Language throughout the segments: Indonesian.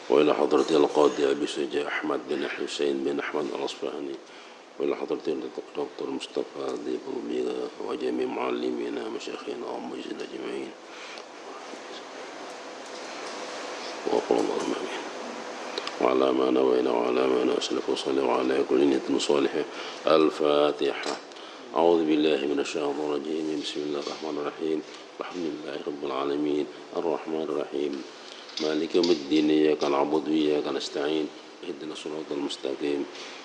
وإلى حضرة القاضي أبي سجى أحمد بن حسين بن أحمد الأصفهاني وإلى حضرة الدكتور مصطفى ذي بوميغا وجميع معلمينا ومشايخنا ومجلسنا أجمعين وقل اللهم آمين وعلى ما نوينا وعلى ما نسلك وصلي وعلى كل نية صالحة. الفاتحة. أعوذ بالله من الشيطان الرجيم. بسم الله الرحمن الرحيم. الحمد لله رب العالمين الرحمن الرحيم مالك يوم الدين إياك نعبد وإياك نستعين اهدنا الصراط المستقيم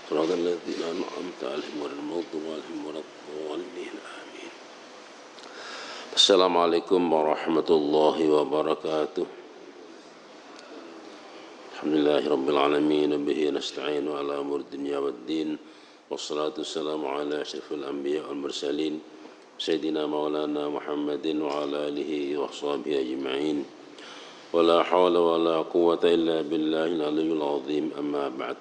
صراط الذين أنعمت عليهم غير المغضوب عليهم ولا الضالين آمين. السلام عليكم ورحمة الله وبركاته. الحمد لله رب العالمين وبه نستعين على أمور الدنيا والدين والصلاة والسلام على أشرف الأنبياء والمرسلين سيدنا مولانا محمد وعلى آله وصحبه أجمعين ولا حول ولا قوة إلا بالله العلي العظيم. أما بعد.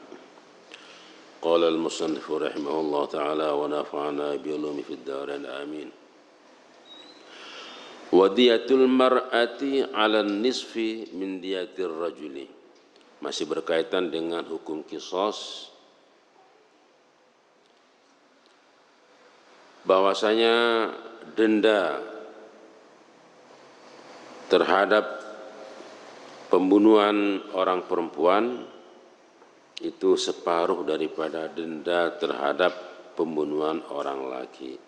قال المصنف رحمه الله تعالى ونفعنا بعلومه في الدارين آمين. Wadiyatul mar'ati 'alan nisfi min diyatir rajuli. Masih berkaitan dengan hukum qisas, bahwasanya denda terhadap pembunuhan orang perempuan itu separuh daripada denda terhadap pembunuhan orang laki.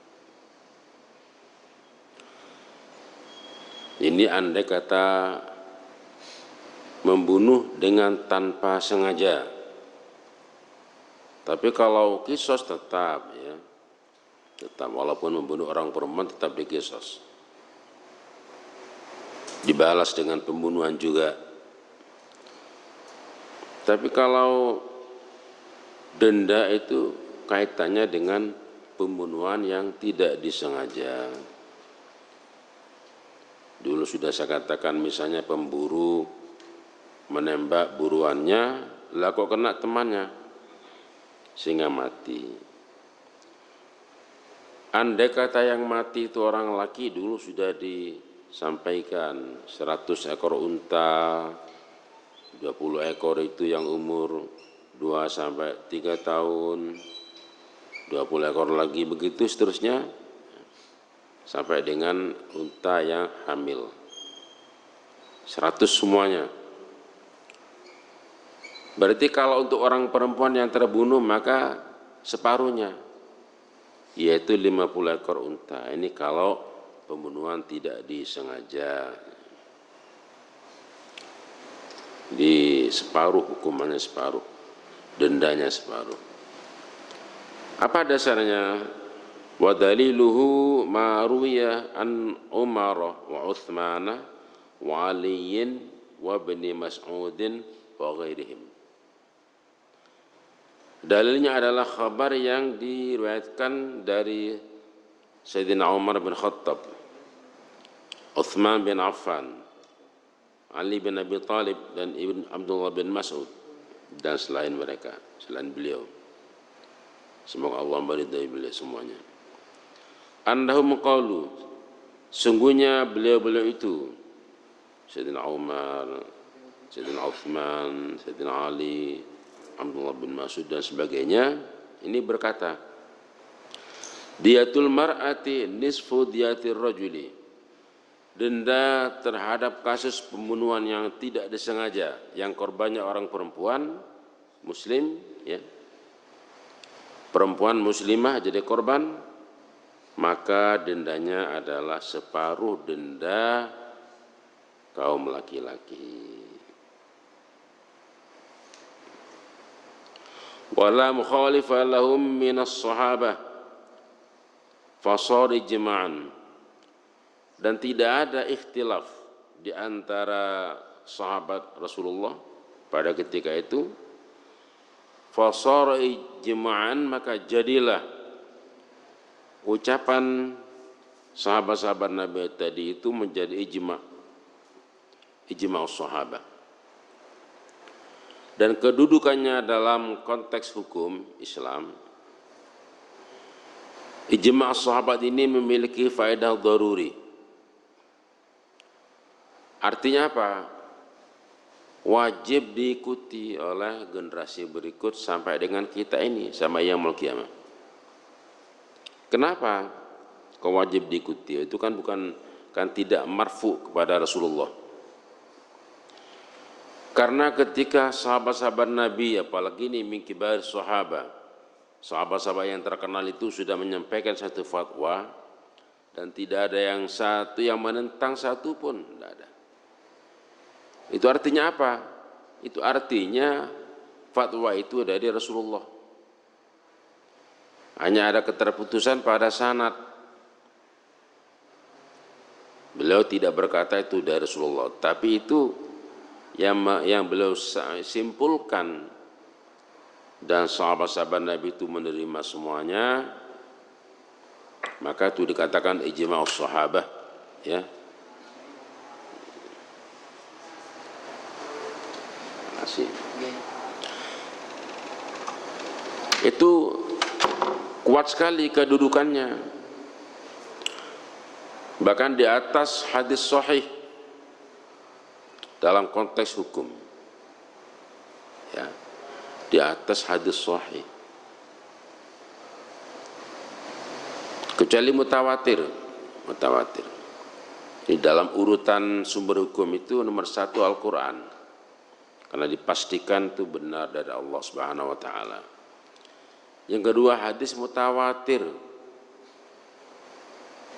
Ini andai kata membunuh dengan tanpa sengaja. Tapi kalau qisas tetap ya, tetap walaupun membunuh orang perempuan tetap diqisas. Dibalas dengan pembunuhan juga. Tapi kalau denda itu kaitannya dengan pembunuhan yang tidak disengaja. Dulu sudah saya katakan misalnya pemburu menembak buruannya, lah kok kena temannya sehingga mati. Andai kata yang mati itu orang laki, dulu sudah disampaikan 100 ekor unta, 20 ekor itu yang umur 2 sampai 3 tahun, 20 ekor lagi begitu seterusnya sampai dengan unta yang hamil. 100 semuanya. Berarti kalau untuk orang perempuan yang terbunuh maka separuhnya, yaitu 50 ekor unta. Ini kalau pembunuhan tidak disengaja. Di separuh, hukumannya separuh, dendanya separuh. Apa dasarnya? Wa daliluhu ma ruwiya an Umar wa Uthman wa Ali wa Ibn Mas'ud wa ghairihim. Dalilnya adalah kabar yang diriwayatkan dari Sayyidina Umar bin Khattab, Uthman bin Affan, Ali bin Abi Thalib dan Ibn Abdullah bin Mas'ud dan selain mereka, selain beliau. Semoga Allah meridai beliau semuanya. Annahum qalu, sungguhnya beliau-beliau itu, Sayyidina Umar, Sayyidina Uthman, Sayyidina Ali, Abdullah bin Mas'ud dan sebagainya, ini berkata, diyatul mar'ati nisfu diyatir rajuli. Denda terhadap kasus pembunuhan yang tidak disengaja, yang korbannya orang perempuan muslim, ya, perempuan muslimah jadi korban, maka dendanya adalah separuh denda kaum laki-laki. Wala mukhalifa lahum minas sahabah fasari ijma'an. Dan tidak ada ikhtilaf di antara sahabat Rasulullah pada ketika itu. Fasara ijma'an, maka jadilah ucapan sahabat-sahabat Nabi tadi itu menjadi ijma' sahabat. Dan kedudukannya dalam konteks hukum Islam, ijma' sahabat ini memiliki faedah daruri. Artinya apa? wajib diikuti oleh generasi berikut sampai dengan kita ini sama yaumul qiyamah. Kenapa kok wajib diikuti? Itu kan tidak marfu kepada Rasulullah. Karena ketika sahabat-sahabat Nabi, apalagi ini min kibar sahabat-sahabat yang terkenal itu sudah menyampaikan satu fatwa dan tidak ada yang satu yang menentang satu pun, tidak ada. Itu artinya apa? Itu artinya fatwa itu dari Rasulullah. Hanya ada keterputusan pada sanad. Beliau tidak berkata itu dari Rasulullah, tapi itu yang beliau simpulkan dan sahabat-sahabat Nabi itu menerima semuanya, maka itu dikatakan ijma'us sahabah, ya. Masih. Itu kuat sekali kedudukannya, bahkan di atas hadis sahih dalam konteks hukum, ya, di atas hadis sahih, kecuali mutawatir. Di dalam urutan sumber hukum itu nomor 1 Al-Quran, karena dipastikan itu benar dari Allah Subhanahu wa taala. Yang kedua hadis mutawatir.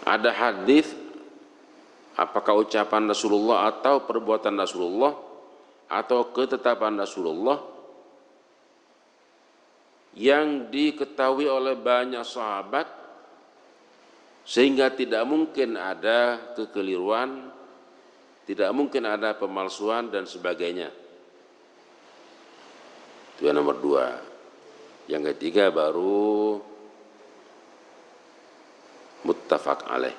Ada hadis apakah ucapan Rasulullah atau perbuatan Rasulullah atau ketetapan Rasulullah yang diketahui oleh banyak sahabat sehingga tidak mungkin ada kekeliruan, tidak mungkin ada pemalsuan dan sebagainya. Itu yang nomor 2. Yang ketiga baru muttafaq alaih.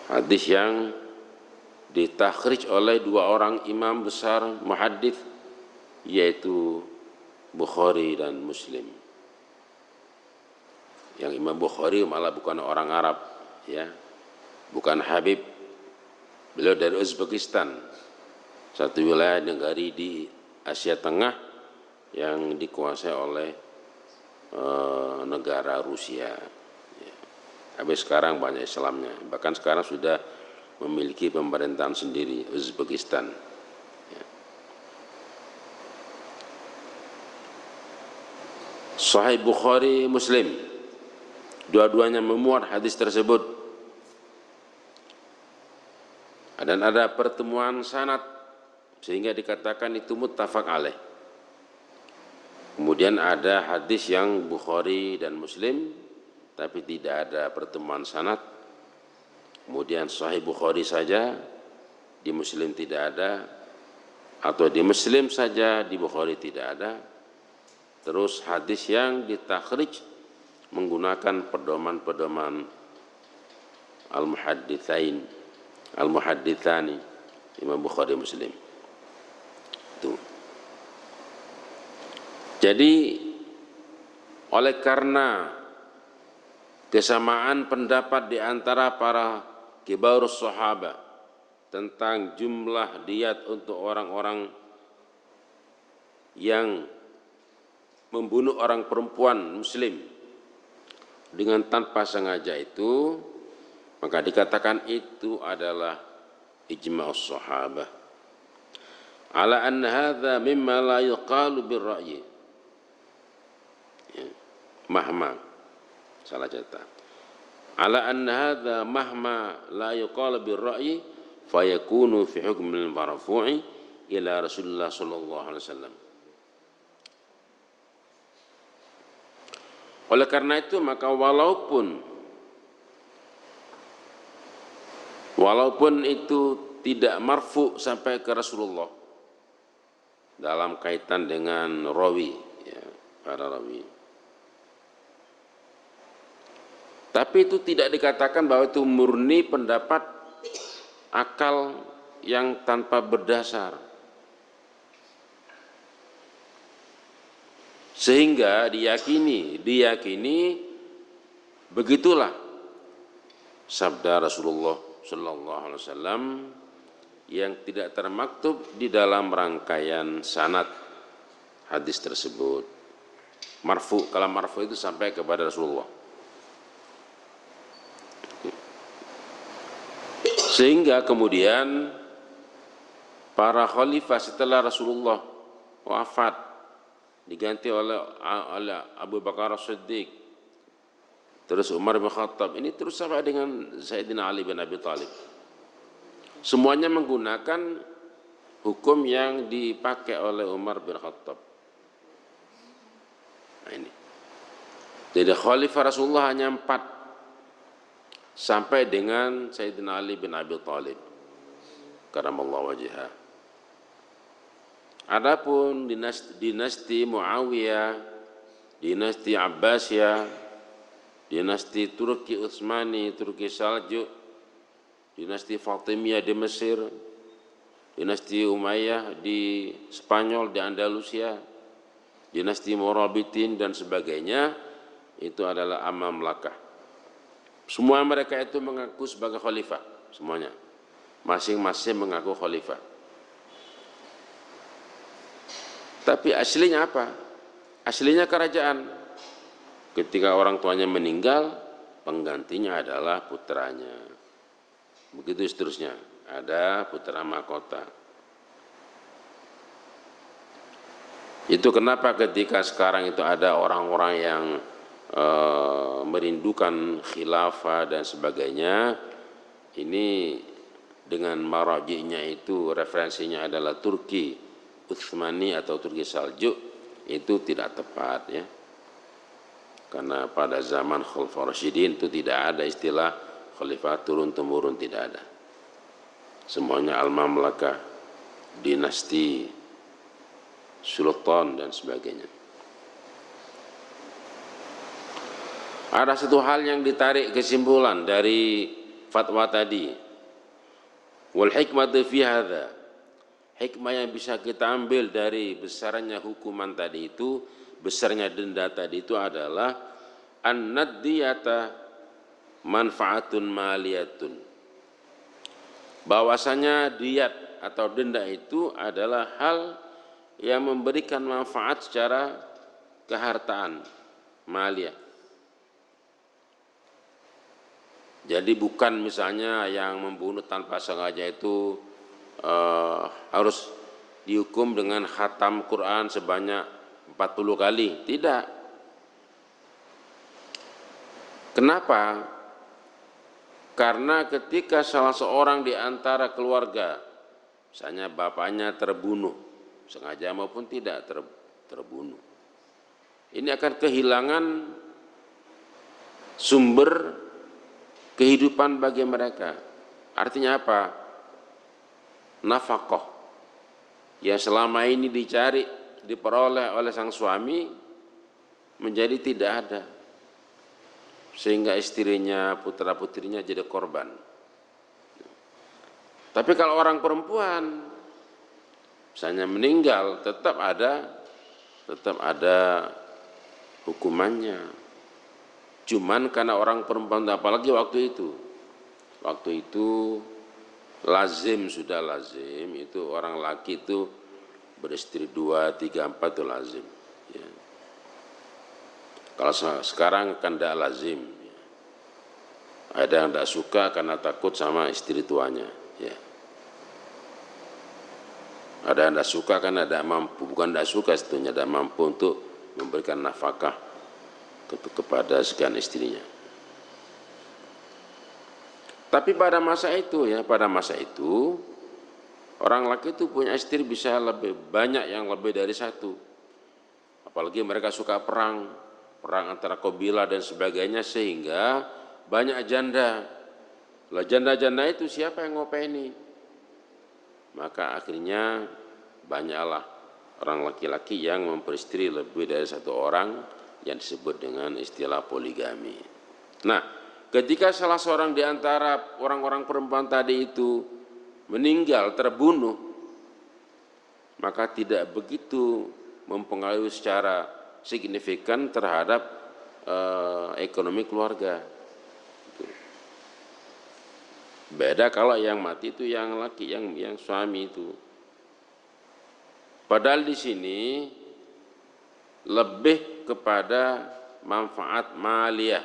Hadis yang ditakhrij oleh 2 orang imam besar muhaddits, yaitu Bukhari dan Muslim. Yang Imam Bukhari malah bukan orang Arab, ya, bukan Habib. Beliau dari Uzbekistan, satu wilayah negara di Asia Tengah yang dikuasai oleh negara Rusia. Tapi sekarang banyak Islamnya, bahkan sekarang sudah memiliki pemerintahan sendiri, Uzbekistan. Ya. Sahih Bukhari Muslim, dua-duanya memuat hadis tersebut. Dan ada pertemuan sanad sehingga dikatakan itu muttafaq alaih. Kemudian ada hadis yang Bukhari dan Muslim tapi tidak ada pertemuan sanad. Kemudian Sahih Bukhari saja, di Muslim tidak ada, atau di Muslim saja, di Bukhari tidak ada. Terus hadis yang ditakhrij menggunakan pedoman-pedoman al-muhadditsani, Imam Bukhari Muslim. Itu. Jadi oleh karena kesamaan pendapat di antara para kibarus sahabat tentang jumlah diyat untuk orang-orang yang membunuh orang perempuan muslim dengan tanpa sengaja itu, maka dikatakan itu adalah ijma'us sahabah ala anna hadza mimma la yuqalu birra'yi, ya, mahma salah cetak, ala anna hadza mahma la yuqalu birra'yi fayakunu fi hukmil marfu'i ila Rasulullah sallallahu alaihi wasallam. Oleh karena itu maka walaupun itu tidak marfu sampai ke Rasulullah dalam kaitan dengan rawi, ya, para rawi, tapi itu tidak dikatakan bahwa itu murni pendapat akal yang tanpa berdasar, sehingga diyakini begitulah sabda Rasulullah sallallahu alaihi wasallam yang tidak termaktub di dalam rangkaian sanad hadis tersebut. Marfu, kalau marfu itu sampai kepada Rasulullah. Sehingga kemudian para khalifah setelah Rasulullah wafat diganti oleh Abu Bakar As-Siddiq, terus Umar bin Khattab, ini terus sampai dengan Sayyidina Ali bin Abi Thalib. Semuanya menggunakan hukum yang dipakai oleh Umar bin Khattab. Nah ini. Jadi khalifah Rasulullah hanya 4 sampai dengan Sayyidina Ali bin Abi Thalib karamallahu wajhah. Adapun dinasti Muawiyah, dinasti Abbasiyah, dinasti Turki Utsmani, Turki Saljuk, dinasti Fatimiyah di Mesir, dinasti Umayyah di Spanyol, di Andalusia, dinasti Morabitin dan sebagainya, itu adalah Mamlakah. Semua mereka itu mengaku sebagai khalifah, semuanya. Masing-masing mengaku khalifah. Tapi aslinya apa? Aslinya kerajaan. Ketika orang tuanya meninggal, penggantinya adalah putranya. Begitu seterusnya. Ada putra mahkota. Itu kenapa ketika sekarang itu ada orang-orang yang merindukan khilafah dan sebagainya, ini dengan maraji'nya itu referensinya adalah Turki Utsmani atau Turki Saljuk, itu tidak tepat ya. Karena pada zaman Khulafaur Rasyidin itu tidak ada istilah khalifah turun-temurun, tidak ada. Semuanya al-mamlakah, dinasti, sultan dan sebagainya. Ada satu hal yang ditarik kesimpulan dari fatwa tadi. Wal hikmatu fi hadza. Hikmah yang bisa kita ambil dari besarnya hukuman tadi itu, besarnya denda tadi itu adalah an-naddiyata manfaatun maliyatun. Bahwasanya diat atau denda itu adalah hal yang memberikan manfaat secara kehartaan, maliyah. Jadi bukan misalnya yang membunuh tanpa sengaja itu harus dihukum dengan khatam Quran sebanyak 40 kali. Tidak. Kenapa? Karena ketika salah seorang di antara keluarga, misalnya bapaknya terbunuh, sengaja maupun tidak terbunuh, ini akan kehilangan sumber kehidupan bagi mereka. Artinya apa? Nafkah yang selama ini dicari, diperoleh oleh sang suami menjadi tidak ada, sehingga istrinya, putra-putrinya jadi korban. Tapi kalau orang perempuan misalnya meninggal, tetap ada hukumannya. Cuman karena orang perempuan, apalagi waktu itu lazim, sudah lazim itu orang laki itu beristri 2, 3, 4 itu lazim ya. Kalau sekarang kan tidak lazim ya. Ada yang tidak suka karena takut sama istri tuanya ya. Ada yang tidak suka karena tidak mampu, bukan tidak suka sebetulnya, tidak mampu untuk memberikan nafkah kepada sekian istrinya. Tapi pada masa itu orang laki itu punya istri bisa lebih banyak, yang lebih dari satu. Apalagi mereka suka perang antara kabilah dan sebagainya, sehingga banyak janda. Lah janda-janda itu siapa yang ngopeni? Maka akhirnya banyaklah orang laki-laki yang memperistri lebih dari satu orang, yang disebut dengan istilah poligami. Nah, ketika salah seorang di antara orang-orang perempuan tadi itu meninggal, terbunuh, maka tidak begitu mempengaruhi secara signifikan terhadap ekonomi keluarga. Beda kalau yang mati itu yang laki, yang suami itu. Padahal di sini lebih kepada manfaat maliyah,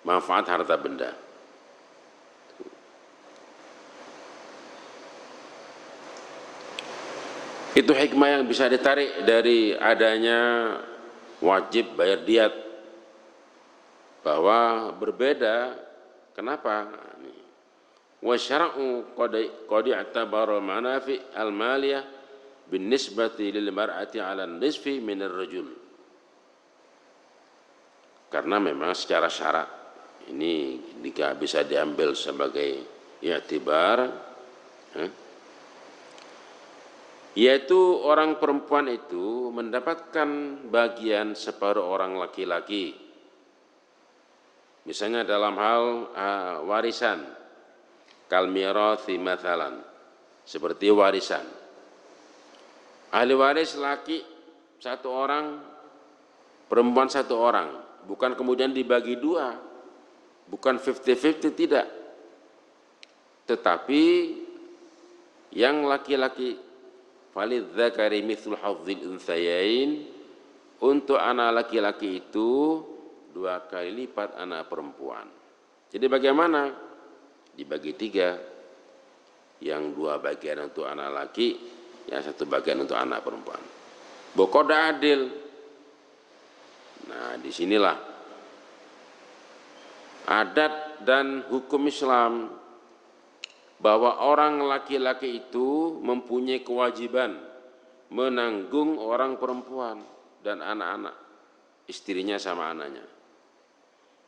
manfaat harta benda. Itu hikmah yang bisa ditarik dari adanya wajib bayar diat, bahwa berbeda. Kenapa? Wa syara'u qad i'tabara manafi al-maliyah binisbati lil mar'ati 'ala nisfi min ar-rajul. Karena memang secara syarak ini bisa diambil sebagai i'tibar, yaitu orang perempuan itu mendapatkan bagian separuh orang laki-laki. Misalnya dalam hal warisan, kal mirathi mathalan, seperti warisan. Ahli waris laki satu orang, perempuan satu orang, bukan kemudian dibagi dua, bukan 50-50, tidak. Tetapi yang laki-laki falidzakari mithlu hadzil unthayain, untuk anak laki-laki itu 2 kali lipat anak perempuan. Jadi bagaimana? Dibagi 3, yang 2 bagian untuk anak laki, yang 1 bagian untuk anak perempuan. Bokoda adil. Nah, disinilah adat dan hukum Islam, bahwa orang laki-laki itu mempunyai kewajiban menanggung orang perempuan dan anak-anak, istrinya sama anaknya.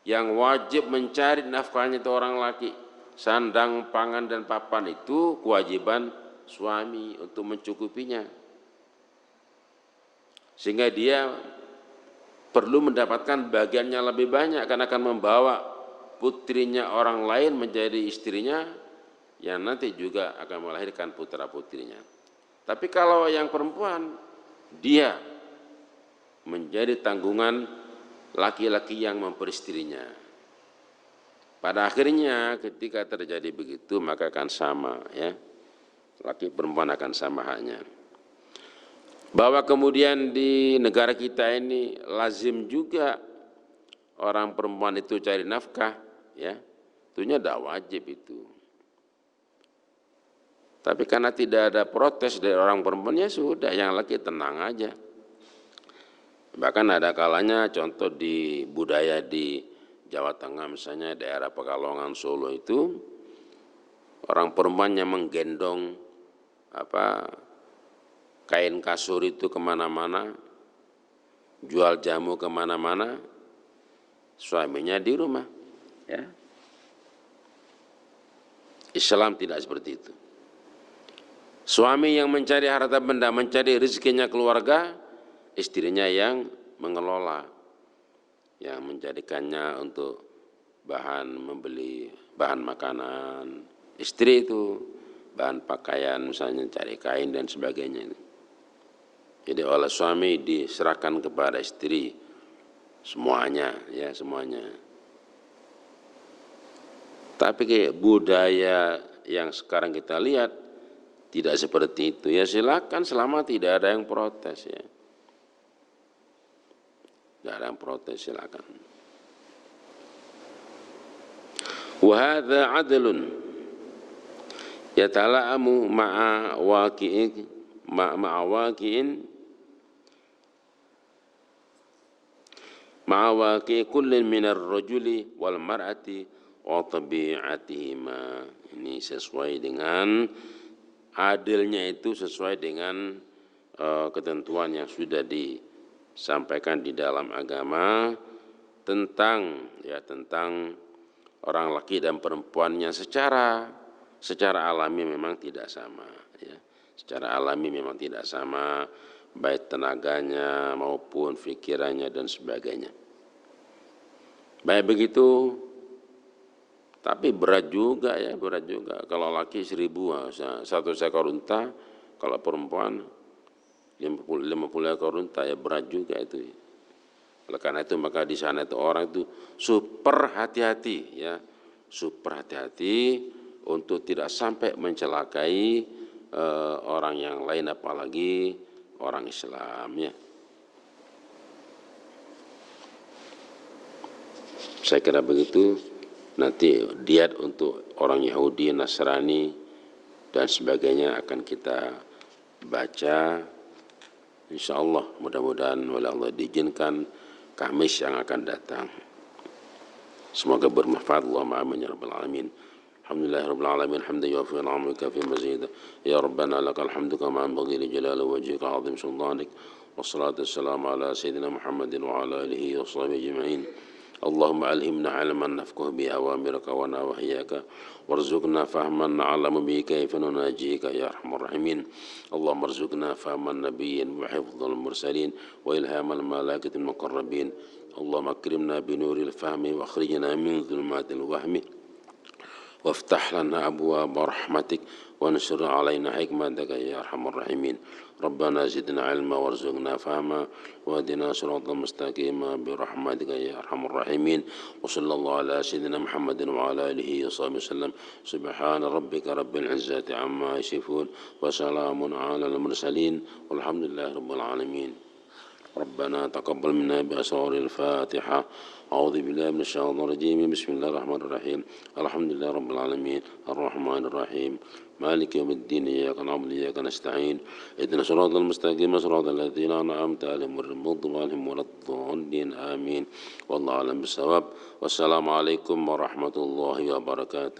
Yang wajib mencari nafkahnya itu orang laki, sandang, pangan, dan papan itu kewajiban suami untuk mencukupinya. Sehingga dia perlu mendapatkan bagiannya lebih banyak, karena akan membawa putrinya orang lain menjadi istrinya, yang nanti juga akan melahirkan putra-putrinya. Tapi kalau yang perempuan, dia menjadi tanggungan laki-laki yang memperistrinya. Pada akhirnya ketika terjadi begitu, maka akan sama, ya, laki perempuan akan sama haknya. Bahwa kemudian di negara kita ini lazim juga orang perempuan itu cari nafkah, ya, tentunya tidak wajib itu. Tapi karena tidak ada protes dari orang perempuan, ya sudah, yang laki tenang aja. Bahkan ada kalanya contoh di budaya di Jawa Tengah, misalnya daerah Pekalongan, Solo itu, orang perempuannya menggendong kain kasur itu kemana-mana, jual jamu kemana-mana, suaminya di rumah. Ya. Islam tidak seperti itu. Suami yang mencari harta benda, mencari rezekinya keluarga, istrinya yang mengelola, yang menjadikannya untuk membeli bahan makanan, istri itu bahan pakaian, misalnya cari kain dan sebagainya. Jadi oleh suami diserahkan kepada istri semuanya, ya, semuanya. Tapi kayak budaya yang sekarang kita lihat tidak seperti itu. Ya silakan, selama tidak ada yang protes, ya. Tidak ada yang protes, silakan. Wa hadza 'adlun yatala'amu ma'a waqi'i kullin minar rajuli wal mar'ati wa tabi'atihima. Ini sesuai dengan adilnya, itu sesuai dengan ketentuan yang sudah disampaikan di dalam agama tentang orang laki dan perempuannya secara alami memang tidak sama, ya. Secara alami memang tidak sama, baik tenaganya maupun pikirannya dan sebagainya. Baik begitu, tapi berat juga, ya, berat juga. Kalau laki 1.000, 1 ekor unta, kalau perempuan 50 ekor unta, ya berat juga itu. Oleh karena itu maka di sana itu orang itu super hati-hati, ya, super hati-hati untuk tidak sampai mencelakai orang yang lain, apalagi orang Islam ya. Saya kira begitu. Nanti diat untuk orang Yahudi, Nasrani dan sebagainya akan kita baca. InsyaAllah mudah-mudahan oleh Allah diizinkan Kamis yang akan datang. Semoga bermanfaat. Allahumma amin ya rabbal alamin. Alhamdulillah rabbil alamin hamdan yuwaffi ni'amaka fi mazid. Ya rabbana lakal hamdu kama yanbaghi li jalali wajhika 'azim sultanik. Wassalatu wassalamu ala sayyidina Muhammadin wa ala alihi wa sahbihi ajma'in. اللهم ألهمنا علما نفقه به أوامرك ونواهيك وارزقنا فهما نعلم به كيف نناجيك يا أرحم الراحمين. اللهم ارزقنا فهم النبيين وحفظ المرسلين وإلهام الملائكة المقربين. اللهم أكرمنا بنور الفهم واخرجنا من ظلمات الوهم وافتح لنا أبواب رحمتك وانشر علينا حكمتك يا أرحم الراحمين. ربنا زدنا علما وارزقنا فهما واهدنا صراطا مستقيما برحمتك يا أرحم الراحمين. وصلى الله على سيدنا محمد وعلى آله وصحبه وسلم. سبحان ربك رب العزة عما يصفون وسلام على المرسلين والحمد لله رب العالمين. ربنا تقبل منا بأسرار الفاتحة. أعوذ بالله من الشيطان الرجيم. بسم الله الرحمن الرحيم. الحمد لله رب العالمين الرحمن الرحيم مالك يوم الدين إياك نعبد وإياك نستعين اهدنا الصراط المستقيم صراط الذين أنعمت عليهم غير المغضوب عليهم ولا الضالين آمين. والله أعلم بالصواب. والسلام عليكم ورحمة الله وبركاته.